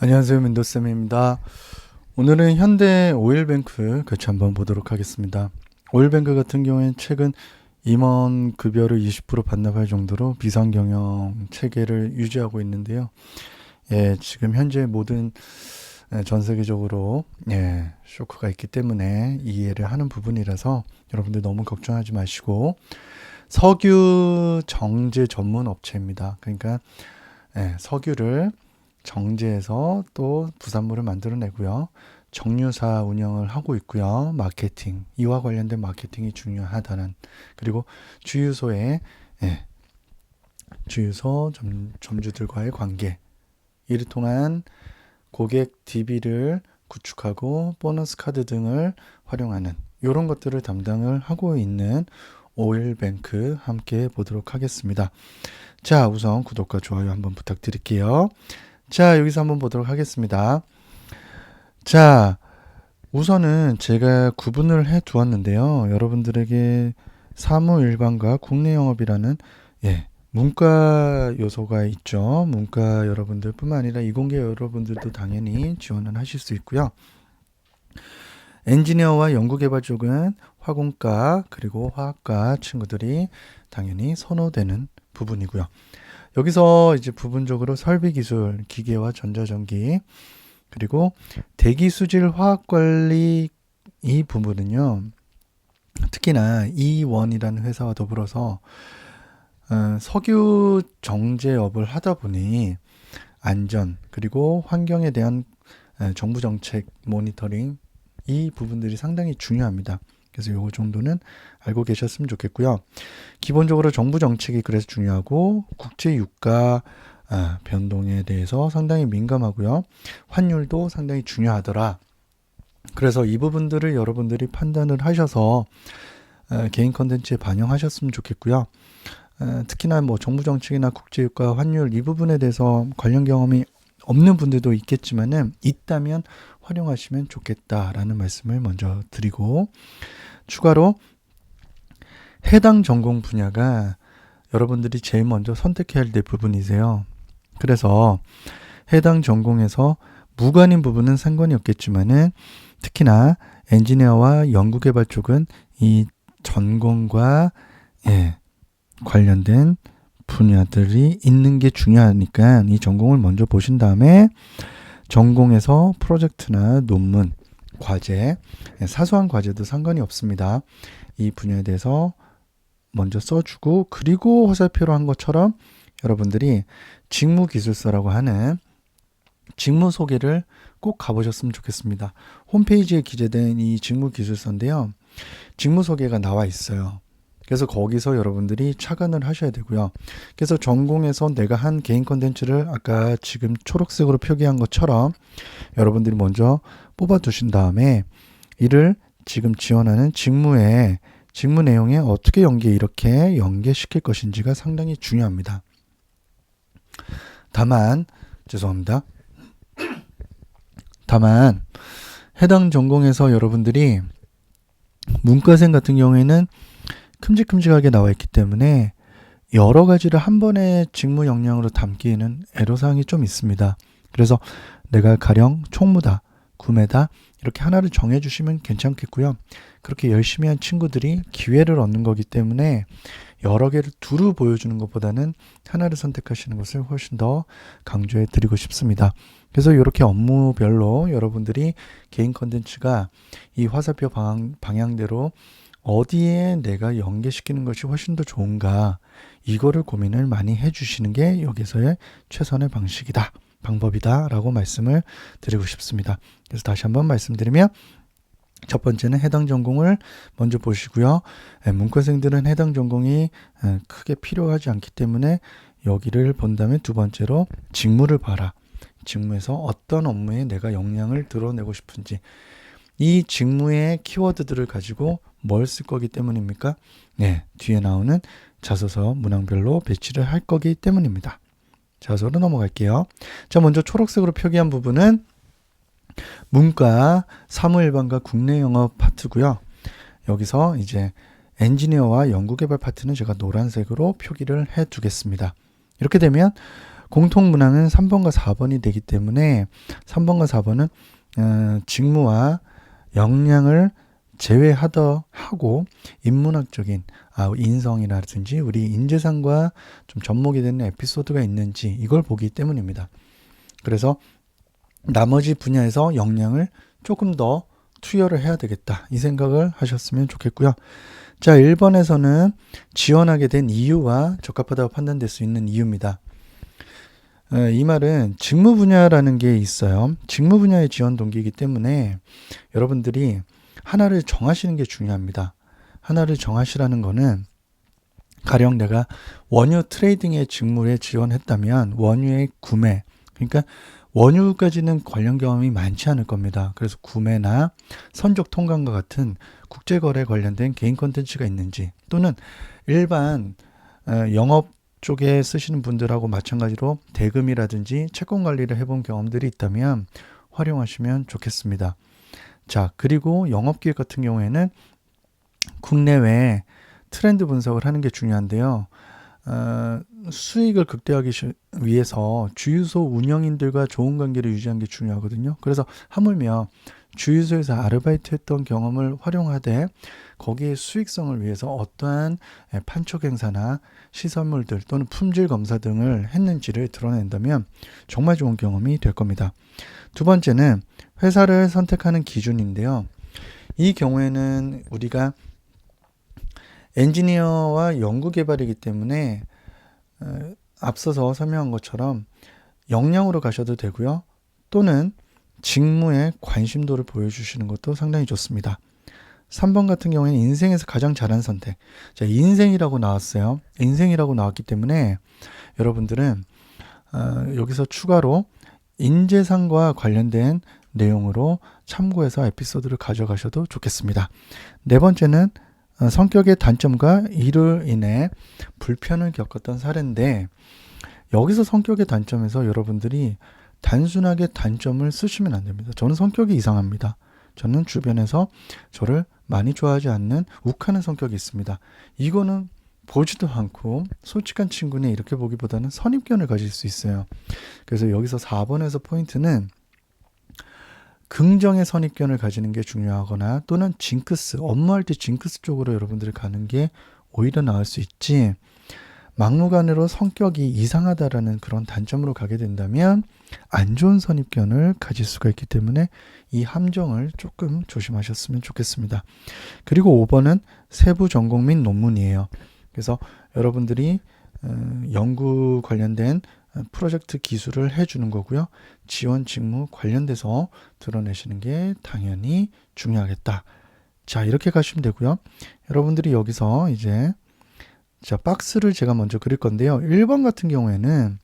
안녕하세요. 민도쌤입니다. 오늘은 현대 오일뱅크 같이 한번 보도록 하겠습니다. 오일뱅크 같은 경우에는 최근 임원 급여를 20% 반납할 정도로 비상경영 체계를 유지하고 있는데요. 지금 현재 모든 전 세계적으로 쇼크가 있기 때문에 이해를 하는 부분이라서 여러분들 너무 걱정하지 마시고, 석유 정제 전문 업체입니다. 그러니까 석유를 정제해서 또 부산물을 만들어내고요. 정유사 운영을 하고 있고요. 마케팅, 이와 관련된 마케팅이 중요하다는, 그리고 주유소의 주유소 점주들과의 관계, 이를 통한 고객 DB를 구축하고 보너스 카드 등을 활용하는 이런 것들을 담당을 하고 있는 오일뱅크 함께 보도록 하겠습니다. 자, 우선 구독과 좋아요 한번 부탁드릴게요. 자, 여기서 한번 보도록 하겠습니다. 자, 우선은 제가 구분을 해 두었는데요. 여러분들에게 사무 일반과 국내 영업이라는 문과 요소가 있죠. 문과 여러분들 뿐만 아니라 이공계 여러분들도 당연히 지원을 하실 수 있고요. 엔지니어와 연구개발 쪽은 화공과 그리고 화학과 친구들이 당연히 선호되는 부분이고요. 여기서 이제 부분적으로 설비기술, 기계와 전자전기, 그리고 대기수질 화학관리, 이 부분은요, 특히나 이원이라는 회사와 더불어서 석유 정제업을 하다 보니 안전 그리고 환경에 대한 정부 정책 모니터링, 이 부분들이 상당히 중요합니다. 그래서 요거 정도는 알고 계셨으면 좋겠고요. 기본적으로 정부 정책이 그래서 중요하고, 국제 유가 변동에 대해서 상당히 민감하고요. 환율도 상당히 중요하더라. 그래서 이 부분들을 여러분들이 판단을 하셔서 개인 컨텐츠에 반영하셨으면 좋겠고요. 특히나 뭐 정부 정책이나 국제 유가, 환율, 이 부분에 대해서 관련 경험이 없는 분들도 있겠지만은 있다면 활용하시면 좋겠다라는 말씀을 먼저 드리고, 추가로 해당 전공 분야가 여러분들이 제일 먼저 선택해야 될 부분이세요. 그래서 해당 전공에서 무관인 부분은 상관이 없겠지만은 특히나 엔지니어와 연구개발 쪽은 이 전공과 관련된 분야들이 있는 게 중요하니까 이 전공을 먼저 보신 다음에 전공에서 프로젝트나 논문, 과제, 사소한 과제도 상관이 없습니다. 이 분야에 대해서 먼저 써주고, 그리고 화살표로 한 것처럼 여러분들이 직무기술서라고 하는 직무 소개를 꼭 가보셨으면 좋겠습니다. 홈페이지에 기재된 이 직무기술서인데요. 직무 소개가 나와 있어요. 그래서 거기서 여러분들이 착안을 하셔야 되고요. 그래서 전공에서 내가 한 개인 컨텐츠를 아까 지금 초록색으로 표기한 것처럼 여러분들이 먼저 뽑아 두신 다음에 이를 지금 지원하는 직무 내용에 어떻게 이렇게 연계시킬 것인지가 상당히 중요합니다. 다만 해당 전공에서 여러분들이 문과생 같은 경우에는 큼직큼직하게 나와 있기 때문에 여러 가지를 한 번에 직무 역량으로 담기에는 애로사항이 좀 있습니다. 그래서 내가 가령 총무다, 구매다, 이렇게 하나를 정해주시면 괜찮겠고요. 그렇게 열심히 한 친구들이 기회를 얻는 거기 때문에 여러 개를 두루 보여주는 것보다는 하나를 선택하시는 것을 훨씬 더 강조해 드리고 싶습니다. 그래서 이렇게 업무별로 여러분들이 개인 컨텐츠가 이 화살표 방향대로 어디에 내가 연계시키는 것이 훨씬 더 좋은가, 이거를 고민을 많이 해주시는 게 여기서의 최선의 방법이다 라고 말씀을 드리고 싶습니다. 그래서 다시 한번 말씀드리면, 첫 번째는 해당 전공을 먼저 보시고요. 문과생들은 해당 전공이 크게 필요하지 않기 때문에 여기를 본다면, 두 번째로 직무를 봐라. 직무에서 어떤 업무에 내가 역량을 드러내고 싶은지, 이 직무의 키워드들을 가지고 뭘 쓸 거기 때문입니까? 뒤에 나오는 자소서 문항별로 배치를 할 거기 때문입니다. 자소서로 넘어갈게요. 자, 먼저 초록색으로 표기한 부분은 문과 사무일반과 국내 영업 파트고요. 여기서 이제 엔지니어와 연구개발 파트는 제가 노란색으로 표기를 해 두겠습니다. 이렇게 되면 공통 문항은 3번과 4번이 되기 때문에 3번과 4번은 직무와 역량을 제외하고 인문학적인 인성이라든지 우리 인재상과 좀 접목이 되는 에피소드가 있는지 이걸 보기 때문입니다. 그래서 나머지 분야에서 역량을 조금 더 투여를 해야 되겠다 이 생각을 하셨으면 좋겠고요. 자, 1번에서는 지원하게 된 이유와 적합하다고 판단될 수 있는 이유입니다. 이 말은 직무 분야라는 게 있어요. 직무 분야의 지원 동기이기 때문에 여러분들이 하나를 정하시는 게 중요합니다. 하나를 정하시라는 거는 가령 내가 원유 트레이딩의 직무에 지원했다면 원유의 구매, 그러니까 원유까지는 관련 경험이 많지 않을 겁니다. 그래서 구매나 선적 통관과 같은 국제거래 관련된 개인 콘텐츠가 있는지 또는 일반 영업 쪽에 쓰시는 분들하고 마찬가지로 대금이라든지 채권 관리를 해본 경험들이 있다면 활용하시면 좋겠습니다. 자, 그리고 영업기획 같은 경우에는 국내외 트렌드 분석을 하는 게 중요한데요. 수익을 극대화하기 위해서 주유소 운영인들과 좋은 관계를 유지하는 게 중요하거든요. 그래서 하물며 주유소에서 아르바이트 했던 경험을 활용하되 거기에 수익성을 위해서 어떠한 판촉 행사나 시설물들 또는 품질 검사 등을 했는지를 드러낸다면 정말 좋은 경험이 될 겁니다. 두 번째는 회사를 선택하는 기준인데요. 이 경우에는 우리가 엔지니어와 연구개발이기 때문에 앞서서 설명한 것처럼 역량으로 가셔도 되고요. 또는 직무에 관심도를 보여주시는 것도 상당히 좋습니다. 3번 같은 경우에는 인생에서 가장 잘한 선택. 자, 인생이라고 나왔어요. 인생이라고 나왔기 때문에 여러분들은 여기서 추가로 인재상과 관련된 내용으로 참고해서 에피소드를 가져가셔도 좋겠습니다. 네 번째는 성격의 단점과 이로 인해 불편을 겪었던 사례인데 여기서 성격의 단점에서 여러분들이 단순하게 단점을 쓰시면 안 됩니다. 저는 성격이 이상합니다. 저는 주변에서 저를 많이 좋아하지 않는 욱하는 성격이 있습니다. 이거는 보지도 않고 솔직한 친구네 이렇게 보기보다는 선입견을 가질 수 있어요. 그래서 여기서 4번에서 포인트는 긍정의 선입견을 가지는 게 중요하거나 또는 징크스, 업무할 때 징크스 쪽으로 여러분들이 가는 게 오히려 나을 수 있지 막무가내로 성격이 이상하다라는 그런 단점으로 가게 된다면 안 좋은 선입견을 가질 수가 있기 때문에 이 함정을 조금 조심하셨으면 좋겠습니다. 그리고 5번은 세부 전공 및 논문이에요. 그래서 여러분들이 연구 관련된 프로젝트 기술을 해주는 거고요. 지원 직무 관련돼서 드러내시는 게 당연히 중요하겠다. 자, 이렇게 가시면 되고요. 여러분들이 여기서 이제 자, 박스를 제가 먼저 그릴 건데요. 1번 같은 경우에는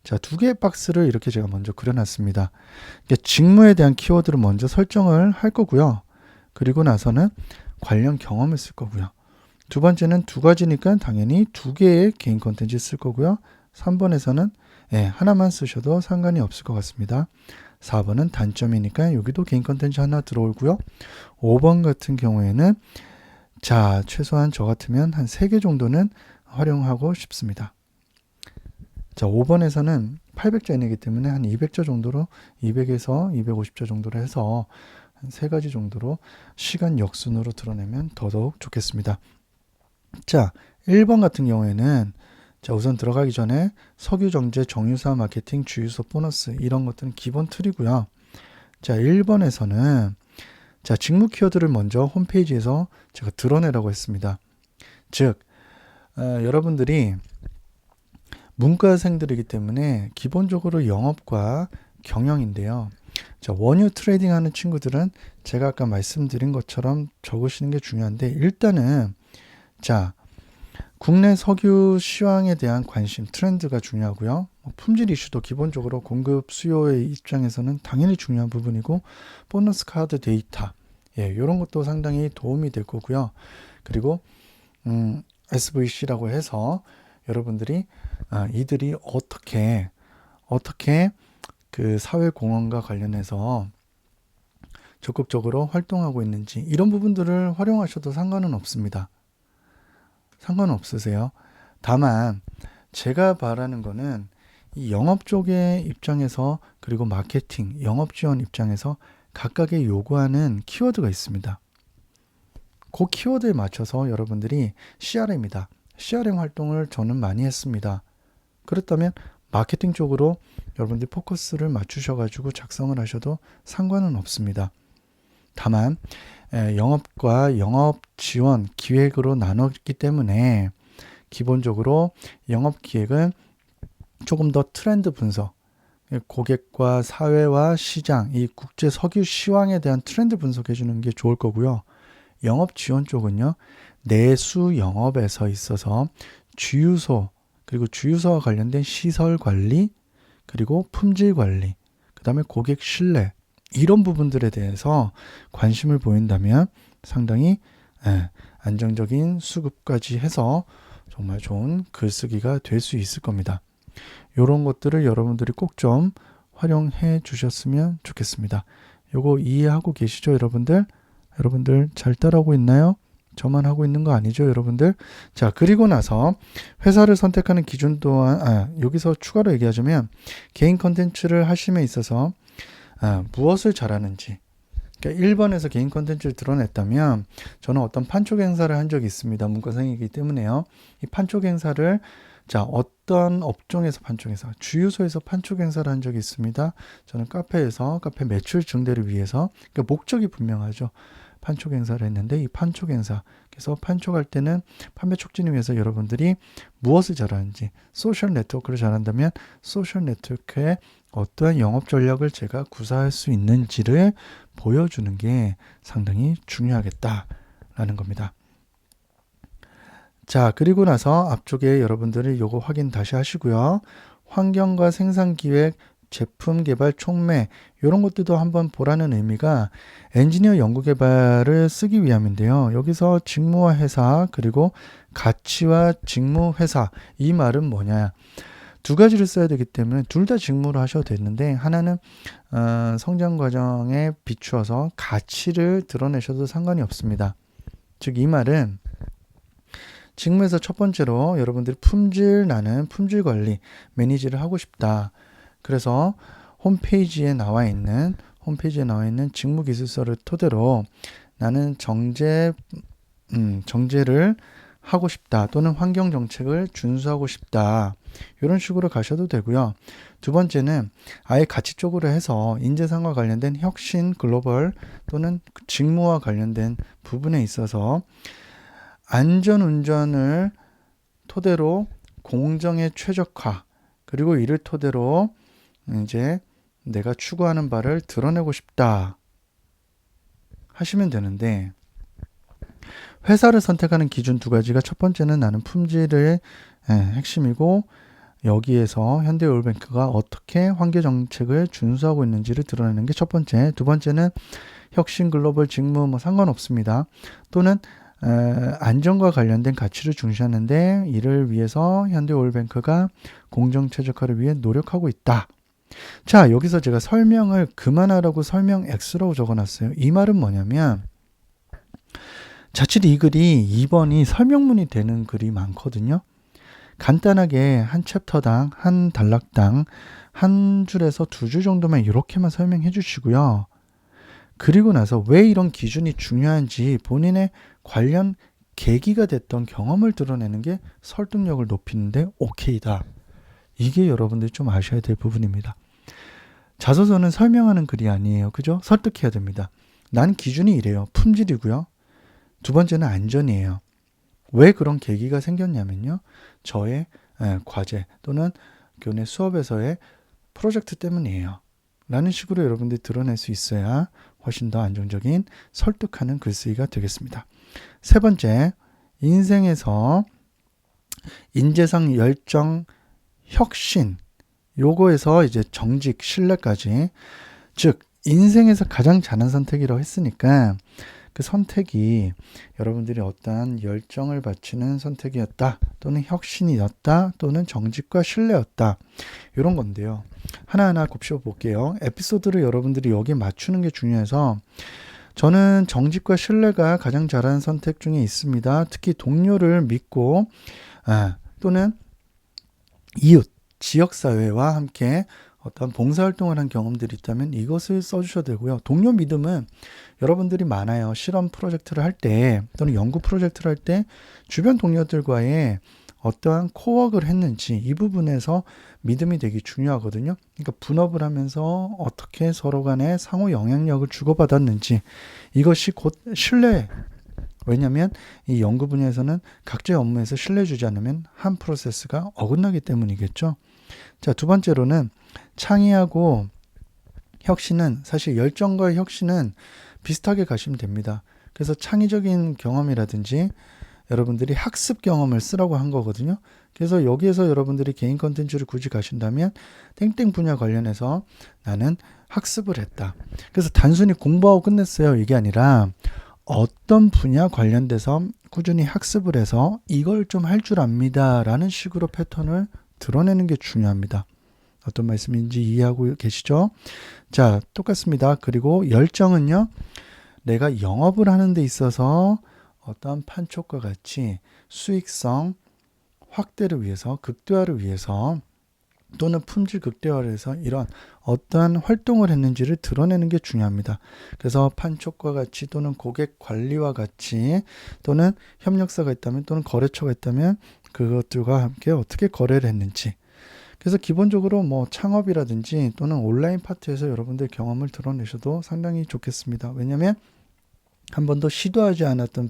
자, 두 개의 박스를 이렇게 제가 먼저 그려놨습니다. 직무에 대한 키워드를 먼저 설정을 할 거고요. 그리고 나서는 관련 경험을 쓸 거고요. 두 번째는 두 가지니까 당연히 두 개의 개인 콘텐츠 쓸 거고요. 3번에서는 하나만 쓰셔도 상관이 없을 것 같습니다. 4번은 단점이니까 여기도 개인 콘텐츠 하나 들어오고요. 5번 같은 경우에는 자, 최소한 저 같으면 한 3개 정도는 활용하고 싶습니다. 자, 5번에서는 800자이기 때문에 한 200자 정도로 200에서 250자 정도로 해서 한 3가지 정도로 시간 역순으로 드러내면 더더욱 좋겠습니다. 자, 1번 같은 경우에는 자, 우선 들어가기 전에 석유 정제, 정유사 마케팅, 주유소 보너스 이런 것들은 기본 틀이고요. 자, 1번에서는 자, 직무 키워드를 먼저 홈페이지에서 제가 드러내라고 했습니다. 즉, 여러분들이 문과생들이기 때문에 기본적으로 영업과 경영인데요. 자, 원유 트레이딩 하는 친구들은 제가 아까 말씀드린 것처럼 적으시는 게 중요한데 일단은 자, 국내 석유 시황에 대한 관심, 트렌드가 중요하고요. 품질 이슈도 기본적으로 공급 수요의 입장에서는 당연히 중요한 부분이고 보너스 카드 데이터 이런 것도 상당히 도움이 될 거고요. 그리고 SVC라고 해서 여러분들이 이들이 어떻게 그 사회공헌과 관련해서 적극적으로 활동하고 있는지 이런 부분들을 활용하셔도 상관은 없습니다. 상관은 없으세요. 다만 제가 바라는 거는 이 영업 쪽의 입장에서 그리고 마케팅, 영업 지원 입장에서 각각의 요구하는 키워드가 있습니다. 그 키워드에 맞춰서 여러분들이 CRM이다. CRM 활동을 저는 많이 했습니다. 그렇다면 마케팅 쪽으로 여러분들이 포커스를 맞추셔가지고 작성을 하셔도 상관은 없습니다. 다만 영업과 영업 지원 기획으로 나눴기 때문에 기본적으로 영업 기획은 조금 더 트렌드 분석, 고객과 사회와 시장, 이 국제 석유 시황에 대한 트렌드 분석해 주는 게 좋을 거고요. 영업 지원 쪽은요, 내수 영업에서 있어서 주유소, 그리고 주유소와 관련된 시설 관리, 그리고 품질 관리, 그 다음에 고객 신뢰, 이런 부분들에 대해서 관심을 보인다면 상당히 안정적인 수급까지 해서 정말 좋은 글쓰기가 될 수 있을 겁니다. 이런 것들을 여러분들이 꼭 좀 활용해 주셨으면 좋겠습니다. 요거 이해하고 계시죠, 여러분들? 여러분들 잘 따라오고 있나요? 저만 하고 있는 거 아니죠, 여러분들? 자, 그리고 나서 회사를 선택하는 기준 또한 여기서 추가로 얘기하자면 개인 컨텐츠를 하심에 있어서 무엇을 잘하는지, 그러니까 1번에서 개인 컨텐츠를 드러냈다면 저는 어떤 판촉 행사를 한 적이 있습니다. 문과생이기 때문에요. 이 판촉 행사를 어떤 업종에서 판촉 행사, 주유소에서 판촉 행사를 한 적이 있습니다. 저는 카페에서 카페 매출 증대를 위해서, 그러니까 목적이 분명하죠. 판촉 행사를 했는데 이 판촉 행사, 그래서 판촉할 때는 판매 촉진을 위해서 여러분들이 무엇을 잘하는지, 소셜 네트워크를 잘한다면 소셜 네트워크에 어떠한 영업 전략을 제가 구사할 수 있는지를 보여주는 게 상당히 중요하겠다라는 겁니다. 자, 그리고 나서 앞쪽에 여러분들이 요거 확인 다시 하시고요. 환경과 생산 기획, 제품 개발 촉매, 이런 것들도 한번 보라는 의미가 엔지니어 연구 개발을 쓰기 위함인데요. 여기서 직무와 회사, 그리고 가치와 직무 회사, 이 말은 뭐냐? 두 가지를 써야 되기 때문에 둘 다 직무로 하셔도 되는데, 하나는 성장 과정에 비추어서 가치를 드러내셔도 상관이 없습니다. 즉 이 말은 직무에서 첫 번째로 여러분들이 나는 품질 관리 매니지를 하고 싶다. 그래서 홈페이지에 나와 있는 직무 기술서를 토대로 나는 정제를 하고 싶다, 또는 환경 정책을 준수하고 싶다, 이런 식으로 가셔도 되고요. 두 번째는 아예 가치 쪽으로 해서 인재상과 관련된 혁신 글로벌 또는 직무와 관련된 부분에 있어서 안전운전을 토대로 공정의 최적화, 그리고 이를 토대로 이제 내가 추구하는 바를 드러내고 싶다 하시면 되는데, 회사를 선택하는 기준 두 가지가, 첫 번째는 나는 품질의 핵심이고 여기에서 현대오일뱅크가 어떻게 환경 정책을 준수하고 있는지를 드러내는 게 첫 번째. 두 번째는 혁신 글로벌 직무 상관없습니다. 또는 안전과 관련된 가치를 중시하는데 이를 위해서 현대오일뱅크가 공정 최적화를 위해 노력하고 있다. 자, 여기서 제가 설명을 그만하라고 설명 X라고 적어놨어요. 이 말은 뭐냐면 자칫 이 글이 2번이 설명문이 되는 글이 많거든요. 간단하게 한 챕터당, 한 단락당 한 줄에서 두 줄 정도만 이렇게만 설명해 주시고요. 그리고 나서 왜 이런 기준이 중요한지 본인의 관련 계기가 됐던 경험을 드러내는 게 설득력을 높이는데 오케이다. 이게 여러분들이 좀 아셔야 될 부분입니다. 자소서는 설명하는 글이 아니에요. 그죠? 설득해야 됩니다. 난 기준이 이래요. 품질이고요. 두 번째는 안전이에요. 왜 그런 계기가 생겼냐면요. 저의 과제 또는 교내 수업에서의 프로젝트 때문이에요. 라는 식으로 여러분들이 드러낼 수 있어야 훨씬 더 안정적인 설득하는 글쓰기가 되겠습니다. 세 번째, 인생에서 인재상 열정, 혁신, 요거에서 이제 정직, 신뢰까지, 즉 인생에서 가장 잘한 선택이라고 했으니까 그 선택이 여러분들이 어떠한 열정을 바치는 선택이었다, 또는 혁신이었다, 또는 정직과 신뢰였다, 이런 건데요. 하나하나 곱씹어 볼게요. 에피소드를 여러분들이 여기에 맞추는 게 중요해서 저는 정직과 신뢰가 가장 잘하는 선택 중에 있습니다. 특히 동료를 믿고 또는 이웃, 지역사회와 함께 어떤 봉사활동을 한 경험들이 있다면 이것을 써주셔도 되고요. 동료 믿음은 여러분들이 많아요. 실험 프로젝트를 할 때 또는 연구 프로젝트를 할 때 주변 동료들과의 어떠한 코워크를 했는지 이 부분에서 믿음이 되게 중요하거든요. 그러니까 분업을 하면서 어떻게 서로 간에 상호 영향력을 주고받았는지 이것이 곧 신뢰. 왜냐하면 이 연구 분야에서는 각자의 업무에서 신뢰 주지 않으면 한 프로세스가 어긋나기 때문이겠죠. 자, 두 번째로는 창의하고 혁신은 사실 열정과 혁신은 비슷하게 가시면 됩니다. 그래서 창의적인 경험이라든지 여러분들이 학습 경험을 쓰라고 한 거거든요. 그래서 여기에서 여러분들이 개인 컨텐츠를 굳이 가신다면 땡땡 분야 관련해서 나는 학습을 했다. 그래서 단순히 공부하고 끝냈어요. 이게 아니라 어떤 분야 관련돼서 꾸준히 학습을 해서 이걸 좀 할 줄 압니다. 라는 식으로 패턴을 드러내는 게 중요합니다. 어떤 말씀인지 이해하고 계시죠? 자, 똑같습니다. 그리고 열정은요, 내가 영업을 하는 데 있어서 어떤 판촉과 같이 수익성 확대를 위해서, 극대화를 위해서 또는 품질 극대화를 해서 이런 어떠한 활동을 했는지를 드러내는 게 중요합니다. 그래서 판촉과 같이 또는 고객 관리와 같이 또는 협력사가 있다면 또는 거래처가 있다면 그것들과 함께 어떻게 거래를 했는지. 그래서 기본적으로 뭐 창업이라든지 또는 온라인 파트에서 여러분들 경험을 드러내셔도 상당히 좋겠습니다. 왜냐하면 한 번도 시도하지 않았던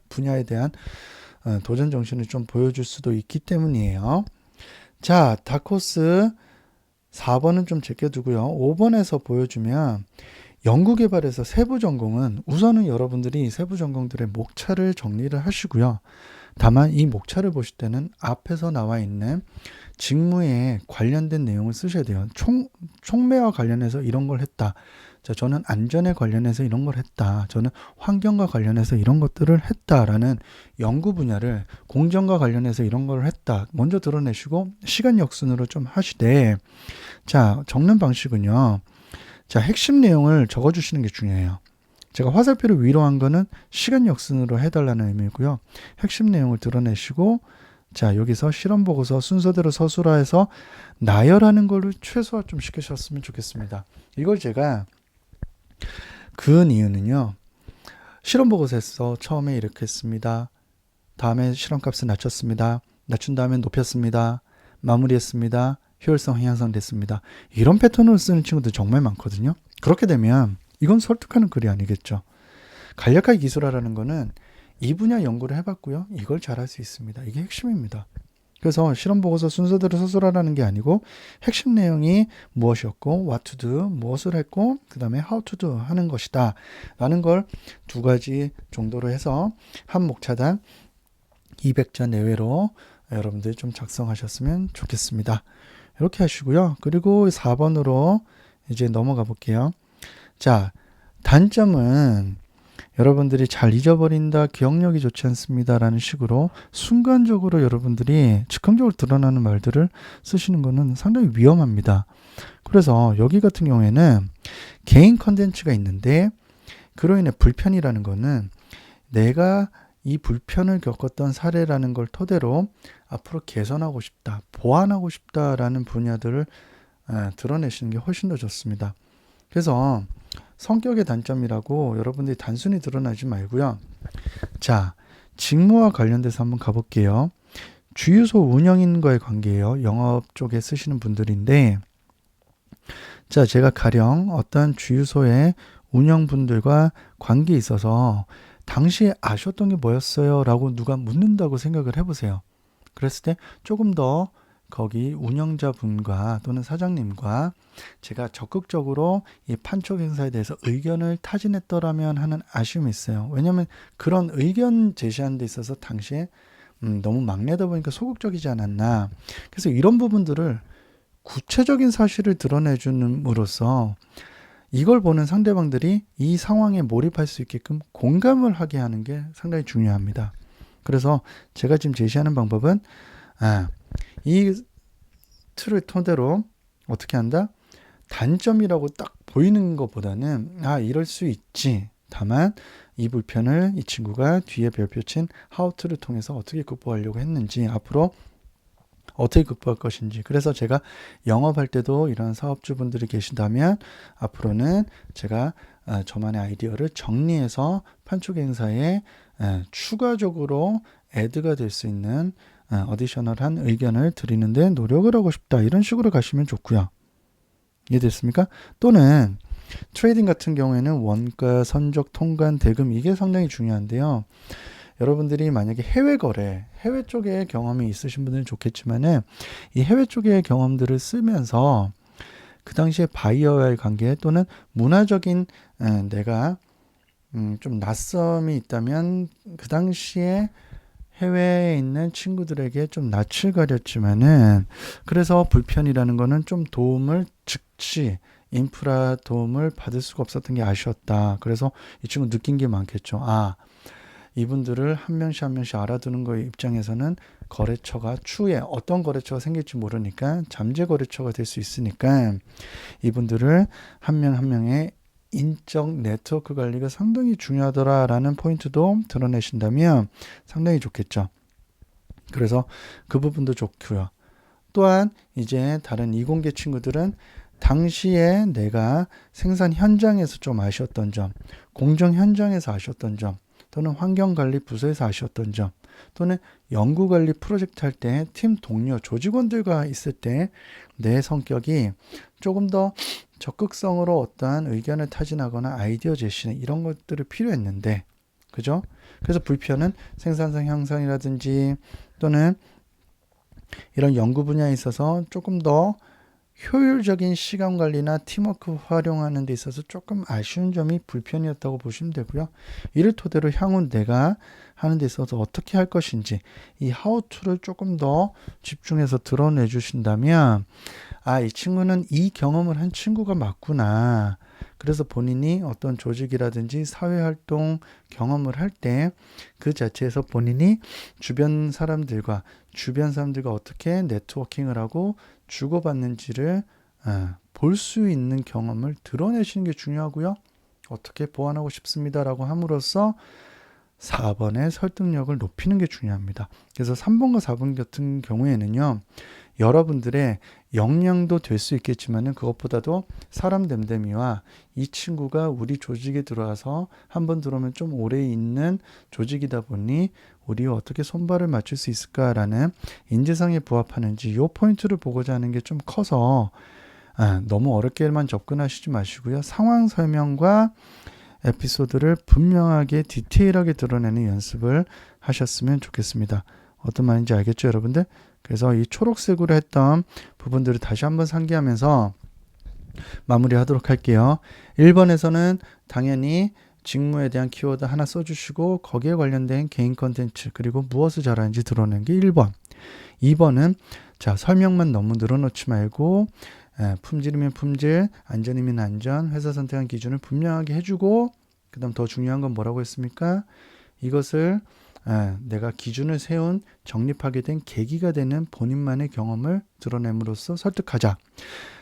분야에 대한 도전 정신을 좀 보여줄 수도 있기 때문이에요. 자, 다코스 4번은 좀 제껴두고요. 5번에서 보여주면 연구개발에서 세부 전공은 우선은 여러분들이 세부 전공들의 목차를 정리를 하시고요. 다만 이 목차를 보실 때는 앞에서 나와 있는 직무에 관련된 내용을 쓰셔야 돼요. 촉매와 관련해서 이런 걸 했다. 자, 저는 안전에 관련해서 이런 걸 했다. 저는 환경과 관련해서 이런 것들을 했다라는 연구 분야를 공정과 관련해서 이런 걸 했다. 먼저 드러내시고 시간 역순으로 좀 하시되, 자, 적는 방식은요. 자, 핵심 내용을 적어주시는 게 중요해요. 제가 화살표를 위로 한 거는 시간 역순으로 해달라는 의미고요. 핵심 내용을 드러내시고, 자, 여기서 실험 보고서 순서대로 서술화해서 나열하는 거를 최소화 좀 시키셨으면 좋겠습니다. 이걸 제가 그은 이유는요. 실험 보고서에서 처음에 이렇게 했습니다. 다음에 실험값을 낮췄습니다. 낮춘 다음에 높였습니다. 마무리했습니다. 효율성 향상됐습니다. 이런 패턴을 쓰는 친구들 정말 많거든요. 그렇게 되면 이건 설득하는 글이 아니겠죠. 간략하게 기술하라는 거는 이 분야 연구를 해봤고요. 이걸 잘할 수 있습니다. 이게 핵심입니다. 그래서 실험 보고서 순서대로 서술하라는 게 아니고 핵심 내용이 무엇이었고 what to do, 무엇을 했고 그 다음에 how to do 하는 것이다 라는 걸 두 가지 정도로 해서 한 목차당 200자 내외로 여러분들이 좀 작성하셨으면 좋겠습니다. 이렇게 하시고요. 그리고 4번으로 이제 넘어가 볼게요. 자, 단점은 여러분들이 잘 잊어버린다, 기억력이 좋지 않습니다 라는 식으로 순간적으로 여러분들이 즉흥적으로 드러나는 말들을 쓰시는 것은 상당히 위험합니다. 그래서 여기 같은 경우에는 개인 컨텐츠가 있는데 그로 인해 불편이라는 것은 내가 이 불편을 겪었던 사례라는 걸 토대로 앞으로 개선하고 싶다, 보완하고 싶다라는 분야들을 드러내시는 게 훨씬 더 좋습니다. 그래서 성격의 단점이라고 여러분들이 단순히 드러나지 말고요. 자, 직무와 관련돼서 한번 가볼게요. 주유소 운영인과의 관계예요. 영업 쪽에 쓰시는 분들인데, 자, 제가 가령 어떤 주유소의 운영분들과 관계에 있어서 당시에 아셨던 게 뭐였어요? 라고 누가 묻는다고 생각을 해보세요. 그랬을 때 조금 더 거기 운영자분과 또는 사장님과 제가 적극적으로 이 판촉 행사에 대해서 의견을 타진했더라면 하는 아쉬움이 있어요. 왜냐하면 그런 의견 제시하는 데 있어서 당시에 너무 막내다 보니까 소극적이지 않았나. 그래서 이런 부분들을 구체적인 사실을 드러내줌으로써 이걸 보는 상대방들이 이 상황에 몰입할 수 있게끔 공감을 하게 하는 게 상당히 중요합니다. 그래서 제가 지금 제시하는 방법은 이 틀을 토대로 어떻게 한다? 단점이라고 딱 보이는 것보다는 이럴 수 있지. 다만 이 불편을 이 친구가 뒤에 별표친 how to를 통해서 어떻게 극복하려고 했는지 앞으로 어떻게 극복할 것인지. 그래서 제가 영업할 때도 이런 사업주분들이 계신다면 앞으로는 제가 저만의 아이디어를 정리해서 판촉 행사에 추가적으로 애드가 될 수 있는 어디셔널한 의견을 드리는데 노력을 하고 싶다. 이런 식으로 가시면 좋고요. 이해됐습니까? 또는 트레이딩 같은 경우에는 원가, 선적, 통관, 대금 이게 상당히 중요한데요. 여러분들이 만약에 해외 거래, 해외 쪽에 경험이 있으신 분들은 좋겠지만은 이 해외 쪽의 경험들을 쓰면서 그 당시에 바이어와의 관계 또는 문화적인 내가 좀 낯섦이 있다면 그 당시에 해외에 있는 친구들에게 좀 낯을 가렸지만은 그래서 불편이라는 거는 좀 도움을 즉시 인프라 도움을 받을 수가 없었던 게 아쉬웠다. 그래서 이 친구 느낀 게 많겠죠. 이분들을 한 명씩 한 명씩 알아두는 거의 입장에서는 거래처가 추후에 어떤 거래처가 생길지 모르니까 잠재 거래처가 될 수 있으니까 이분들을 한 명 한 명의 인적 네트워크 관리가 상당히 중요하더라라는 포인트도 드러내신다면 상당히 좋겠죠. 그래서 그 부분도 좋고요. 또한 이제 다른 이공계 친구들은 당시에 내가 생산 현장에서 좀 아쉬웠던 점, 공정 현장에서 아쉬웠던 점, 또는 환경관리 부서에서 아쉬웠던 점, 또는 연구관리 프로젝트 할 때 팀 동료, 조직원들과 있을 때 내 성격이 조금 더 적극성으로 어떠한 의견을 타진하거나 아이디어 제시는 이런 것들이 필요했는데, 그죠? 그래서 불편은 생산성 향상이라든지 또는 이런 연구 분야에 있어서 조금 더 효율적인 시간 관리나 팀워크 활용하는 데 있어서 조금 아쉬운 점이 불편이었다고 보시면 되고요. 이를 토대로 향후 내가 하는 데 있어서 어떻게 할 것인지 이 how to를 조금 더 집중해서 드러내 주신다면 이 친구는 이 경험을 한 친구가 맞구나. 그래서 본인이 어떤 조직이라든지 사회활동 경험을 할 때 그 자체에서 본인이 주변 사람들과 어떻게 네트워킹을 하고 주고받는지를 볼 수 있는 경험을 드러내시는 게 중요하고요. 어떻게 보완하고 싶습니다라고 함으로써 4번의 설득력을 높이는 게 중요합니다. 그래서 3번과 4번 같은 경우에는요. 여러분들의 역량도 될 수 있겠지만 그것보다도 사람 됨됨이와 이 친구가 우리 조직에 들어와서 한번 들어오면 좀 오래 있는 조직이다 보니 우리와 어떻게 손발을 맞출 수 있을까라는 인지상에 부합하는지 이 포인트를 보고자 하는 게 좀 커서 너무 어렵게만 접근하시지 마시고요. 상황 설명과 에피소드를 분명하게 디테일하게 드러내는 연습을 하셨으면 좋겠습니다. 어떤 말인지 알겠죠, 여러분들? 그래서 이 초록색으로 했던 부분들을 다시 한번 상기하면서 마무리하도록 할게요. 1번에서는 당연히 직무에 대한 키워드 하나 써주시고 거기에 관련된 개인 컨텐츠 그리고 무엇을 잘하는지 드러내는 게 1번. 2번은 설명만 너무 늘어놓지 말고 품질이면 품질, 안전이면 안전, 회사 선택한 기준을 분명하게 해주고 그 다음 더 중요한 건 뭐라고 했습니까? 이것을 내가 기준을 세운 정립하게 된 계기가 되는 본인만의 경험을 드러냄으로써 설득하자.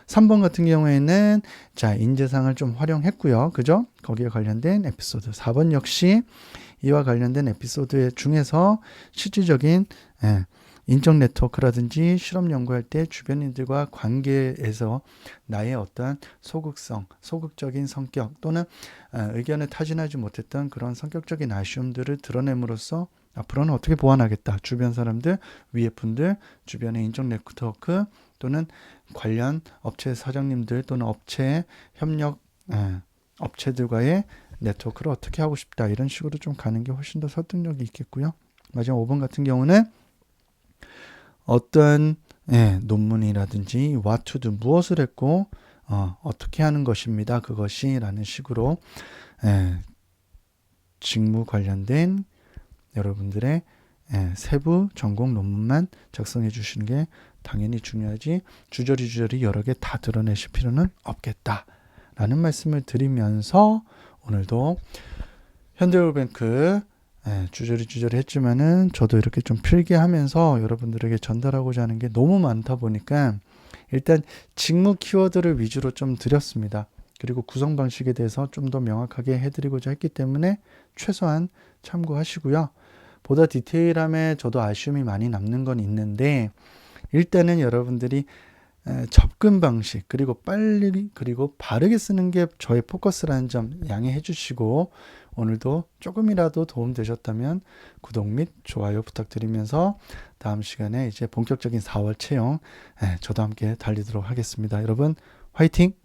3번 같은 경우에는 인재상을 좀 활용했고요. 그죠? 거기에 관련된 에피소드. 4번 역시 이와 관련된 에피소드 중에서 실질적인 인적 네트워크라든지 실험 연구할 때 주변인들과 관계에서 나의 어떠한 소극적인 성격 또는 의견을 타진하지 못했던 그런 성격적인 아쉬움들을 드러냄으로써 앞으로는 어떻게 보완하겠다. 주변 사람들, 위에 분들, 주변의 인적 네트워크 또는 관련 업체 사장님들 또는 업체 협력 업체들과의 네트워크를 어떻게 하고 싶다. 이런 식으로 좀 가는 게 훨씬 더 설득력이 있겠고요. 마지막 5번 같은 경우는 어떤 논문이라든지 what to do, 무엇을 했고 어떻게 하는 것입니다. 그것이 라는 식으로 직무 관련된 여러분들의 세부 전공 논문만 작성해 주시는 게 당연히 중요하지 주저리 여러 개 다 드러내실 필요는 없겠다 라는 말씀을 드리면서 오늘도 현대오일뱅크 주저리 했지만은 저도 이렇게 좀 필기하면서 여러분들에게 전달하고자 하는 게 너무 많다 보니까 일단 직무 키워드를 위주로 좀 드렸습니다. 그리고 구성 방식에 대해서 좀 더 명확하게 해드리고자 했기 때문에 최소한 참고하시고요. 보다 디테일함에 저도 아쉬움이 많이 남는 건 있는데 일단은 여러분들이 접근 방식 그리고 빨리 그리고 바르게 쓰는 게 저의 포커스라는 점 양해해 주시고 오늘도 조금이라도 도움 되셨다면 구독 및 좋아요 부탁드리면서 다음 시간에 이제 본격적인 4월 채용 저도 함께 달리도록 하겠습니다. 여러분 화이팅!